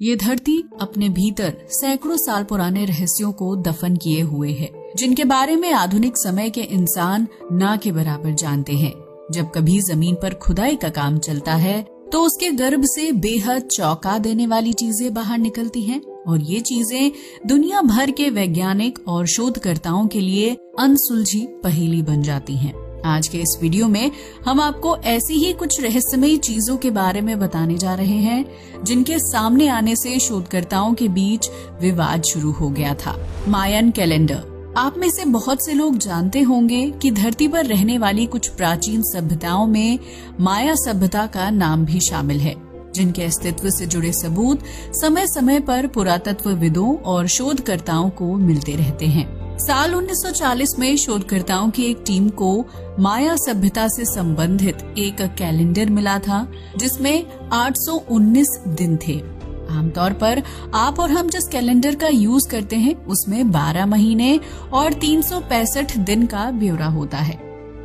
ये धरती अपने भीतर सैकड़ों साल पुराने रहस्यों को दफन किए हुए है, जिनके बारे में आधुनिक समय के इंसान ना के बराबर जानते हैं। जब कभी जमीन पर खुदाई का काम चलता है तो उसके गर्भ से बेहद चौंका देने वाली चीजें बाहर निकलती हैं और ये चीजें दुनिया भर के वैज्ञानिक और शोधकर्ताओं के लिए अनसुलझी पहेली बन जाती हैं। आज के इस वीडियो में हम आपको ऐसी ही कुछ रहस्यमयी चीजों के बारे में बताने जा रहे हैं जिनके सामने आने से शोधकर्ताओं के बीच विवाद शुरू हो गया था। मायन कैलेंडर। आप में से बहुत से लोग जानते होंगे कि धरती पर रहने वाली कुछ प्राचीन सभ्यताओं में माया सभ्यता का नाम भी शामिल है, जिनके अस्तित्व से जुड़े सबूत समय समय पर पुरातत्वविदों और शोधकर्ताओं को मिलते रहते हैं। साल 1940 में शोधकर्ताओं की एक टीम को माया सभ्यता से संबंधित एक कैलेंडर मिला था जिसमें 819 दिन थे। आमतौर पर आप और हम जिस कैलेंडर का यूज करते हैं उसमें 12 महीने और 365 दिन का ब्यौरा होता है,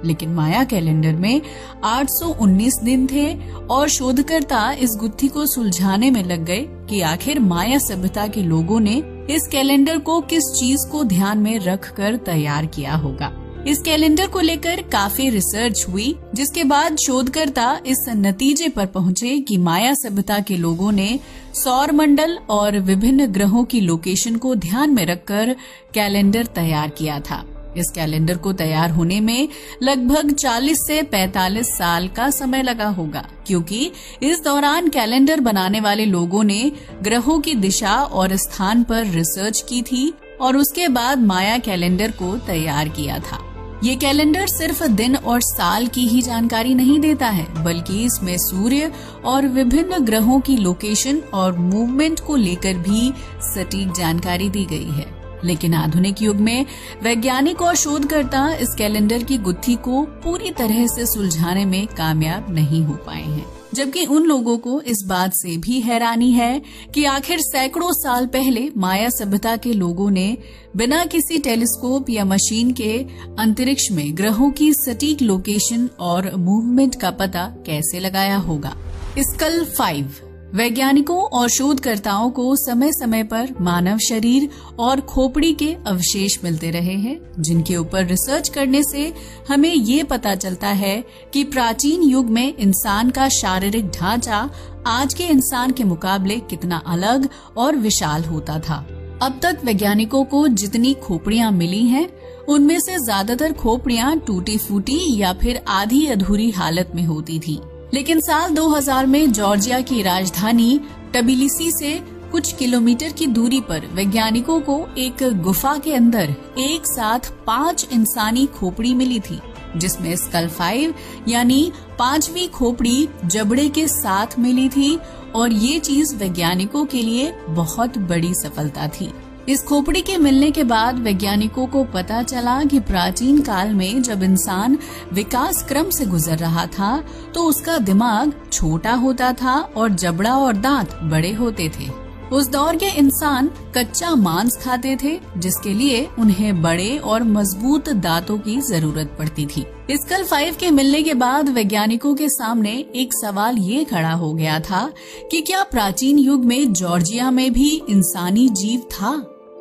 लेकिन माया कैलेंडर में 819 दिन थे और शोधकर्ता इस गुत्थी को सुलझाने में लग गए कि आखिर माया सभ्यता के लोगों ने इस कैलेंडर को किस चीज को ध्यान में रखकर तैयार किया होगा। इस कैलेंडर को लेकर काफी रिसर्च हुई, जिसके बाद शोधकर्ता इस नतीजे पर पहुंचे कि माया सभ्यता के लोगों ने सौर मंडल और विभिन्न ग्रहों की लोकेशन को ध्यान में रखकर कैलेंडर तैयार किया था। इस कैलेंडर को तैयार होने में लगभग 40 से 45 साल का समय लगा होगा, क्योंकि इस दौरान कैलेंडर बनाने वाले लोगों ने ग्रहों की दिशा और स्थान पर रिसर्च की थी और उसके बाद माया कैलेंडर को तैयार किया था। ये कैलेंडर सिर्फ दिन और साल की ही जानकारी नहीं देता है, बल्कि इसमें सूर्य और विभिन्न ग्रहों की लोकेशन और मूवमेंट को लेकर भी सटीक जानकारी दी गई है। लेकिन आधुनिक युग में वैज्ञानिक और शोधकर्ता इस कैलेंडर की गुत्थी को पूरी तरह से सुलझाने में कामयाब नहीं हो पाए हैं, जबकि उन लोगों को इस बात से भी हैरानी है कि आखिर सैकड़ों साल पहले माया सभ्यता के लोगों ने बिना किसी टेलीस्कोप या मशीन के अंतरिक्ष में ग्रहों की सटीक लोकेशन और मूवमेंट का पता कैसे लगाया होगा। स्कल 5। वैज्ञानिकों और शोधकर्ताओं को समय समय पर मानव शरीर और खोपड़ी के अवशेष मिलते रहे हैं, जिनके ऊपर रिसर्च करने से हमें ये पता चलता है कि प्राचीन युग में इंसान का शारीरिक ढांचा आज के इंसान के मुकाबले कितना अलग और विशाल होता था। अब तक वैज्ञानिकों को जितनी खोपड़ियां मिली हैं, उनमें से ज्यादातर खोपड़ियां टूटी फूटी या फिर आधी अधूरी हालत में होती थी। लेकिन साल 2000 में जॉर्जिया की राजधानी टबिलिसी से कुछ किलोमीटर की दूरी पर वैज्ञानिकों को एक गुफा के अंदर एक साथ 5 इंसानी खोपड़ी मिली थी, जिसमें स्कल 5 यानी 5वीं खोपड़ी जबड़े के साथ मिली थी और ये चीज वैज्ञानिकों के लिए बहुत बड़ी सफलता थी। इस खोपड़ी के मिलने के बाद वैज्ञानिकों को पता चला कि प्राचीन काल में जब इंसान विकास क्रम से गुजर रहा था तो उसका दिमाग छोटा होता था और जबड़ा और दांत बड़े होते थे। उस दौर के इंसान कच्चा मांस खाते थे, जिसके लिए उन्हें बड़े और मजबूत दांतों की जरूरत पड़ती थी। स्कल 5 के मिलने के बाद वैज्ञानिकों के सामने एक सवाल ये खड़ा हो गया था कि क्या प्राचीन युग में जॉर्जिया में भी इंसानी जीव था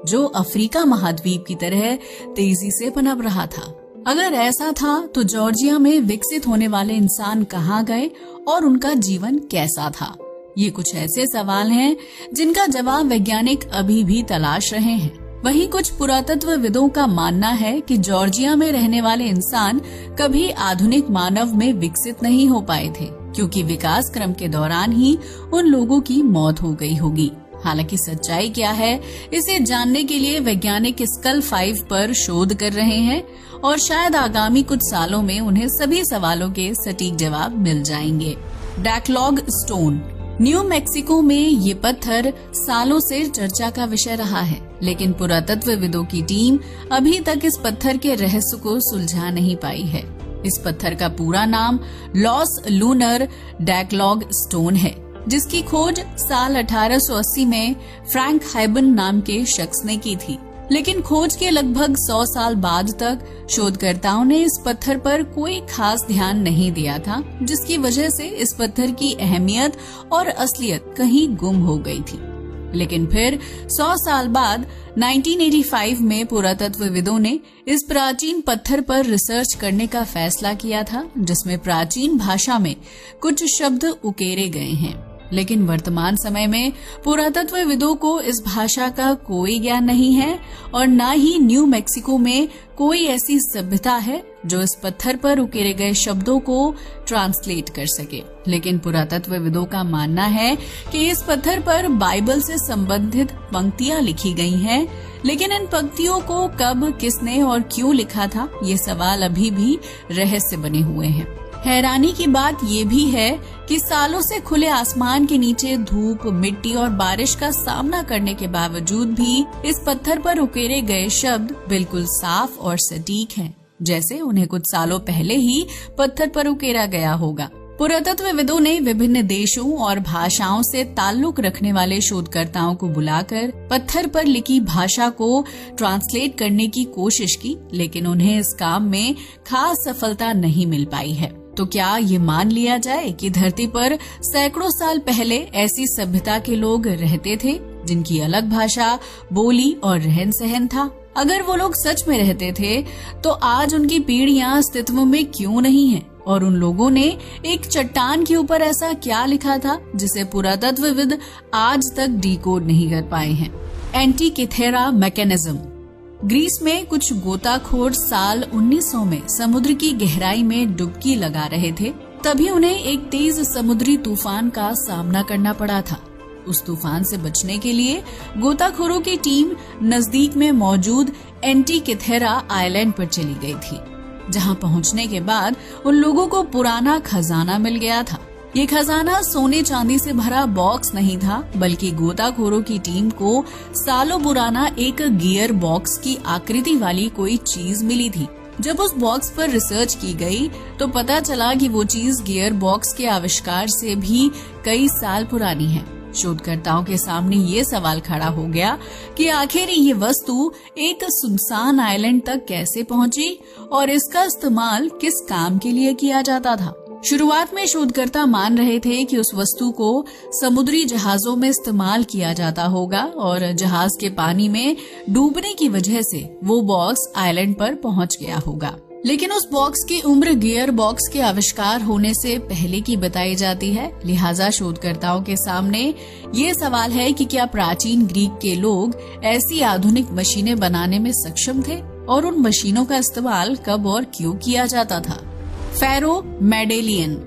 जो अफ्रीका महाद्वीप की तरह तेजी से पनप रहा था। अगर ऐसा था तो जॉर्जिया में विकसित होने वाले इंसान कहाँ गए और उनका जीवन कैसा था? ये कुछ ऐसे सवाल हैं जिनका जवाब वैज्ञानिक अभी भी तलाश रहे हैं। वहीं कुछ पुरातत्वविदों का मानना है कि जॉर्जिया में रहने वाले इंसान कभी आधुनिक मानव में विकसित नहीं हो पाए थे, क्योंकि विकास क्रम के दौरान ही उन लोगों की मौत हो गई होगी। हालांकि सच्चाई क्या है, इसे जानने के लिए वैज्ञानिक स्कल 5 पर शोध कर रहे हैं और शायद आगामी कुछ सालों में उन्हें सभी सवालों के सटीक जवाब मिल जाएंगे। डैकलॉग स्टोन। न्यू मैक्सिको में ये पत्थर सालों से चर्चा का विषय रहा है, लेकिन पुरातत्वविदों की टीम अभी तक इस पत्थर के रहस्य को सुलझा नहीं पाई है। इस पत्थर का पूरा नाम लॉस लूनर डैकलॉग स्टोन है, जिसकी खोज साल 1880 में फ्रैंक हाइबन नाम के शख्स ने की थी। लेकिन खोज के लगभग 100 साल बाद तक शोधकर्ताओं ने इस पत्थर पर कोई खास ध्यान नहीं दिया था, जिसकी वजह से इस पत्थर की अहमियत और असलियत कहीं गुम हो गई थी। लेकिन फिर 100 साल बाद 1985 में पुरातत्वविदों ने इस प्राचीन पत्थर पर रिसर्च करने का फैसला किया था, जिसमें प्राचीन भाषा में कुछ शब्द उकेरे गए हैं। लेकिन वर्तमान समय में पुरातत्वविदों को इस भाषा का कोई ज्ञान नहीं है और न ही न्यू मैक्सिको में कोई ऐसी सभ्यता है जो इस पत्थर पर उकेरे गए शब्दों को ट्रांसलेट कर सके। लेकिन पुरातत्वविदों का मानना है कि इस पत्थर पर बाइबल से संबंधित पंक्तियां लिखी गई हैं, लेकिन इन पंक्तियों को कब, किसने और क्यों लिखा था, ये सवाल अभी भी रहस्य बने हुए हैं। हैरानी की बात ये भी है कि सालों से खुले आसमान के नीचे धूप, मिट्टी और बारिश का सामना करने के बावजूद भी इस पत्थर पर उकेरे गए शब्द बिल्कुल साफ और सटीक हैं, जैसे उन्हें कुछ सालों पहले ही पत्थर पर उकेरा गया होगा। पुरातत्वविदों ने विभिन्न देशों और भाषाओं से ताल्लुक रखने वाले शोधकर्ताओं को बुलाकर पत्थर पर लिखी भाषा को ट्रांसलेट करने की कोशिश की, लेकिन उन्हें इस काम में खास सफलता नहीं मिल पाई है। तो क्या ये मान लिया जाए कि धरती पर सैकड़ों साल पहले ऐसी सभ्यता के लोग रहते थे जिनकी अलग भाषा, बोली और रहन सहन था? अगर वो लोग सच में रहते थे तो आज उनकी पीढ़ियां अस्तित्व में क्यों नहीं है? और उन लोगों ने एक चट्टान के ऊपर ऐसा क्या लिखा था जिसे पुरातत्वविद आज तक डिकोड नहीं कर पाए हैं? एंटीकिथेरा मैकेनिज्म। ग्रीस में कुछ गोताखोर साल 1900 में समुद्र की गहराई में डुबकी लगा रहे थे, तभी उन्हें एक तेज समुद्री तूफान का सामना करना पड़ा था। उस तूफान से बचने के लिए गोताखोरों की टीम नजदीक में मौजूद एंटीकिथेरा आइलैंड पर चली गई थी, जहां पहुंचने के बाद उन लोगों को पुराना खजाना मिल गया था। ये खजाना सोने चांदी से भरा बॉक्स नहीं था, बल्कि गोताखोरों की टीम को सालों पुराना एक गियर बॉक्स की आकृति वाली कोई चीज मिली थी। जब उस बॉक्स पर रिसर्च की गई तो पता चला कि वो चीज गियर बॉक्स के आविष्कार से भी कई साल पुरानी है। शोधकर्ताओं के सामने ये सवाल खड़ा हो गया कि आखिर ये वस्तु एक सुनसान आइलैंड तक कैसे पहुंची और इसका इस्तेमाल किस काम के लिए किया जाता था। शुरुआत में शोधकर्ता मान रहे थे कि उस वस्तु को समुद्री जहाजों में इस्तेमाल किया जाता होगा और जहाज के पानी में डूबने की वजह से वो बॉक्स आइलैंड पर पहुंच गया होगा। लेकिन उस बॉक्स की उम्र गियर बॉक्स के आविष्कार होने से पहले की बताई जाती है। लिहाजा शोधकर्ताओं के सामने ये सवाल है कि क्या प्राचीन ग्रीक के लोग ऐसी आधुनिक मशीनें बनाने में सक्षम थे और उन मशीनों का इस्तेमाल कब और क्यों किया जाता था। फेरो मेडेलियन।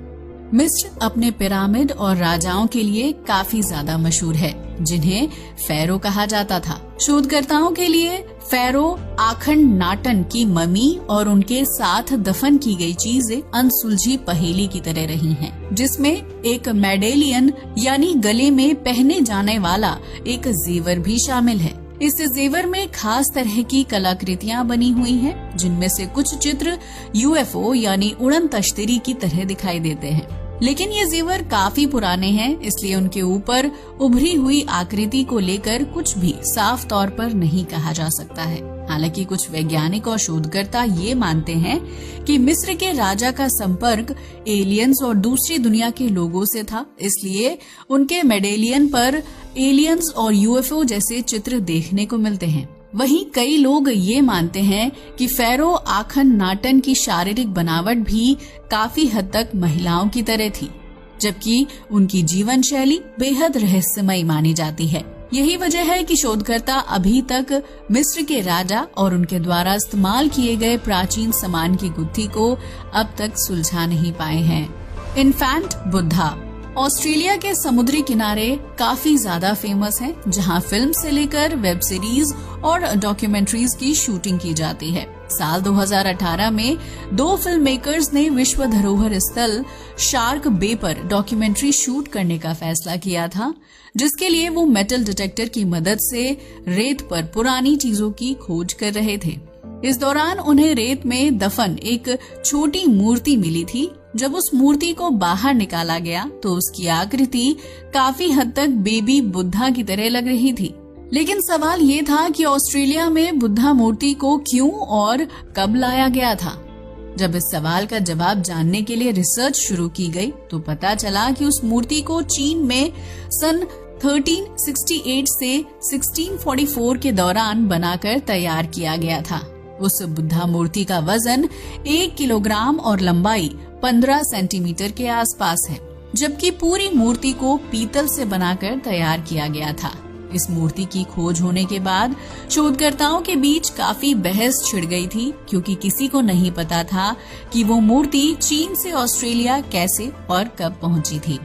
मिस्र अपने पिरामिड और राजाओं के लिए काफी ज्यादा मशहूर है, जिन्हें फेरो कहा जाता था। शोधकर्ताओं के लिए फेरो आखंडनाटन की ममी और उनके साथ दफन की गई चीजें अनसुलझी पहेली की तरह रही हैं, जिसमें एक मेडेलियन यानी गले में पहने जाने वाला एक जेवर भी शामिल है। इस जेवर में खास तरह की कलाकृतियां बनी हुई हैं, जिनमें से कुछ चित्र यूएफओ यानी उड़न तश्तरी की तरह दिखाई देते हैं। लेकिन ये जेवर काफी पुराने हैं, इसलिए उनके ऊपर उभरी हुई आकृति को लेकर कुछ भी साफ तौर पर नहीं कहा जा सकता है। हालांकि कुछ वैज्ञानिक और शोधकर्ता ये मानते हैं कि मिस्र के राजा का संपर्क एलियंस और दूसरी दुनिया के लोगों से था, इसलिए उनके मेडेलियन पर एलियंस और यूएफओ जैसे चित्र देखने को मिलते हैं। वहीं कई लोग ये मानते हैं कि फेरो आखंडनाटन की शारीरिक बनावट भी काफी हद तक महिलाओं की तरह थी, जबकि उनकी जीवन शैली बेहद रहस्यमयी मानी जाती है। यही वजह है कि शोधकर्ता अभी तक मिस्र के राजा और उनके द्वारा इस्तेमाल किए गए प्राचीन सामान की गुत्थी को अब तक सुलझा नहीं पाए हैं। इन्फेंट बुद्धा। ऑस्ट्रेलिया के समुद्री किनारे काफी ज्यादा फेमस है, जहां फिल्म से लेकर वेब सीरीज और डॉक्यूमेंट्रीज की शूटिंग की जाती है। साल 2018 में 2 फिल्म मेकर्स ने विश्व धरोहर स्थल शार्क बे पर डॉक्यूमेंट्री शूट करने का फैसला किया था, जिसके लिए वो मेटल डिटेक्टर की मदद से रेत पर पुरानी चीजों की खोज कर रहे थे। इस दौरान उन्हें रेत में दफन एक छोटी मूर्ति मिली थी। जब उस मूर्ति को बाहर निकाला गया तो उसकी आकृति काफी हद तक बेबी बुद्धा की तरह लग रही थी। लेकिन सवाल ये था कि ऑस्ट्रेलिया में बुद्धा मूर्ति को क्यों और कब लाया गया था। जब इस सवाल का जवाब जानने के लिए रिसर्च शुरू की गई तो पता चला कि उस मूर्ति को चीन में सन 1368 से 1644 के दौरान बनाकर तैयार किया गया था। उस बुद्धा मूर्ति का वजन 1 किलोग्राम और लंबाई 15 सेंटीमीटर के आसपास है, जबकि पूरी मूर्ति को पीतल से बनाकर तैयार किया गया था। इस मूर्ति की खोज होने के बाद शोधकर्ताओं के बीच काफी बहस छिड़ गई थी, क्योंकि किसी को नहीं पता था कि वो मूर्ति चीन से ऑस्ट्रेलिया कैसे और कब पहुंची थी।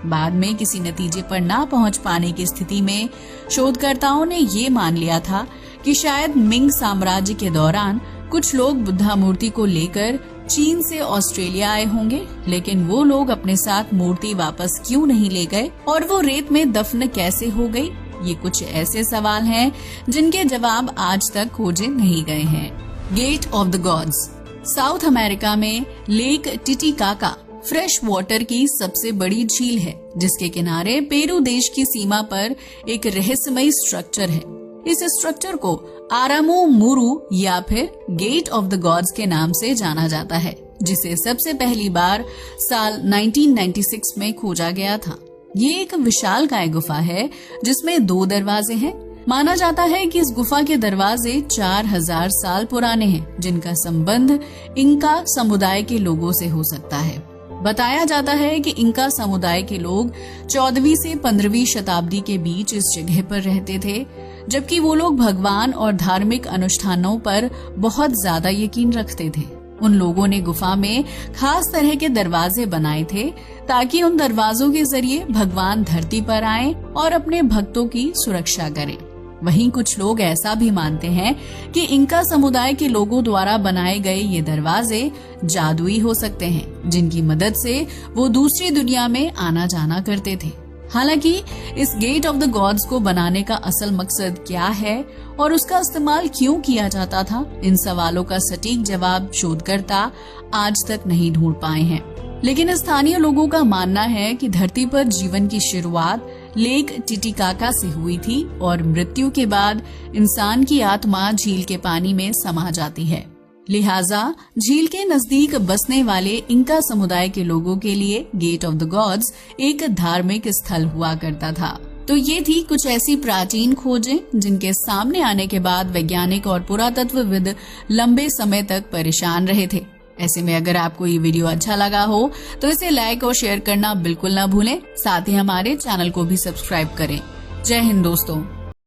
बाद में किसी नतीजे पर ना पहुंच पाने की स्थिति में शोधकर्ताओं ने ये मान लिया था कि शायद मिंग साम्राज्य के दौरान कुछ लोग बुद्धा मूर्ति को लेकर चीन से ऑस्ट्रेलिया आए होंगे, लेकिन वो लोग अपने साथ मूर्ति वापस क्यों नहीं ले गए और वो रेत में दफन कैसे हो गई? ये कुछ ऐसे सवाल हैं जिनके जवाब आज तक खोजे नहीं गए हैं। Gate of the gods South America में लेक टिटिकाका फ्रेश वाटर की सबसे बड़ी झील है, जिसके किनारे पेरू देश की सीमा पर एक रहस्यमयी स्ट्रक्चर है। इस स्ट्रक्चर को आरामो मुरू या फिर गेट ऑफ द गॉड्स के नाम से जाना जाता है, जिसे सबसे पहली बार साल 1996 में खोजा गया था। ये एक विशालकाय गुफा है जिसमें 2 दरवाजे हैं। माना जाता है कि इस गुफा के दरवाजे 4000 साल पुराने हैं, जिनका संबंध इंका समुदाय के लोगों से हो सकता है। बताया जाता है कि इंका समुदाय के लोग 14वीं से 15वीं शताब्दी के बीच इस जगह पर रहते थे, जबकि वो लोग भगवान और धार्मिक अनुष्ठानों पर बहुत ज्यादा यकीन रखते थे। उन लोगों ने गुफा में खास तरह के दरवाजे बनाए थे ताकि उन दरवाजों के जरिए भगवान धरती पर आएं और अपने भक्तों की सुरक्षा करें। वहीं कुछ लोग ऐसा भी मानते हैं कि इंका समुदाय के लोगों द्वारा बनाए गए ये दरवाजे जादुई हो सकते हैं, जिनकी मदद से वो दूसरी दुनिया में आना जाना करते थे। हालांकि इस गेट ऑफ द गॉड्स को बनाने का असल मकसद क्या है और उसका इस्तेमाल क्यों किया जाता था, इन सवालों का सटीक जवाब शोधकर्ता आज तक नहीं ढूंढ पाए हैं। लेकिन स्थानीय लोगों का मानना है कि धरती पर जीवन की शुरुआत लेक टिटिकाका से हुई थी और मृत्यु के बाद इंसान की आत्मा झील के पानी में समा जाती है। लिहाजा झील के नजदीक बसने वाले इंका समुदाय के लोगों के लिए गेट ऑफ द गॉड्स एक धार्मिक स्थल हुआ करता था। तो ये थी कुछ ऐसी प्राचीन खोजें जिनके सामने आने के बाद वैज्ञानिक और पुरातत्वविद लंबे समय तक परेशान रहे थे। ऐसे में अगर आपको ये वीडियो अच्छा लगा हो तो इसे लाइक और शेयर करना बिल्कुल ना भूलें। साथ ही हमारे चैनल को भी सब्सक्राइब करें। जय हिंद दोस्तों।